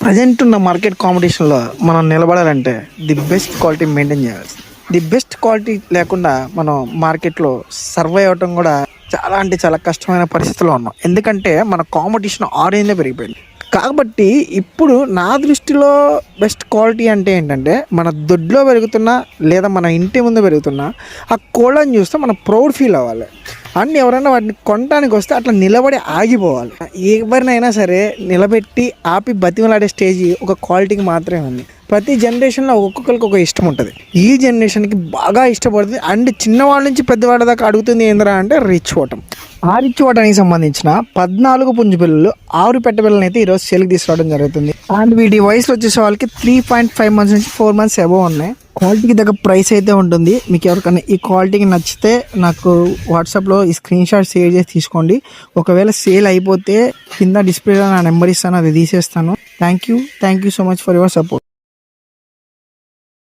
Present ఉన్న market కాంపిటీషన్లో మనం నిలబడాలంటే ది బెస్ట్ క్వాలిటీ మెయింటైన్ చేయాలి. ది బెస్ట్ క్వాలిటీ లేకుండా మనం మార్కెట్లో సర్వైవ్ అవటం కూడా చాలా అంటే చాలా కష్టమైన పరిస్థితిలో ఉన్నాం. ఎందుకంటే మన కాంపిటీషన్ ఆరేంజ్లో పెరిగిపోయింది. కాబట్టి ఇప్పుడు నా దృష్టిలో బెస్ట్ క్వాలిటీ అంటే ఏంటంటే మన దొడ్లో పెరుగుతున్న లేదా మన ఇంటి ముందు పెరుగుతున్న ఆ కోళ్ళని చూస్తే మనం ప్రౌడ్ ఫీల్ అవ్వాలి. అండ్ ఎవరైనా వాటిని కొనడానికి వస్తే అట్లా నిలబడి ఆగిపోవాలి. ఎవరినైనా సరే నిలబెట్టి ఆపి బతిమలాడే స్టేజ్ ఒక క్వాలిటీకి మాత్రమే ఉంది. ప్రతి జనరేషన్లో ఒక్కొక్కరికి ఒక ఇష్టం ఉంటుంది. ఈ జనరేషన్కి బాగా ఇష్టపడుతుంది. అండ్ చిన్నవాళ్ళ నుంచి పెద్దవాళ్ళ దాకా అడుగుతుంది ఏందిరా అంటే రిచ్ ఓటం. ఆ రిచ్ ఓటానికి సంబంధించిన 14 పుంజు పిల్లలు 6 పెట్ట పిల్లలు అయితే ఈరోజు సేల్కి తీసుకురావడం జరుగుతుంది. అండ్ వీటి వయసులో వచ్చేసే వాళ్ళకి 3.5 మంత్స్ నుంచి 4 మంత్స్ అబోవ్ ఉన్నాయి. క్వాలిటీకి దగ్గర ప్రైస్ అయితే ఉంటుంది. మీకు ఎవరికైనా ఈ క్వాలిటీకి నచ్చితే నాకు వాట్సాప్లో ఈ స్క్రీన్ షాట్ షేర్ చేసి తీసుకోండి. ఒకవేళ సేల్ అయిపోతే కింద డిస్ప్లేలో నా నెంబర్ ఇస్తాను, అది తీసేస్తాను. Thank you so much for your support.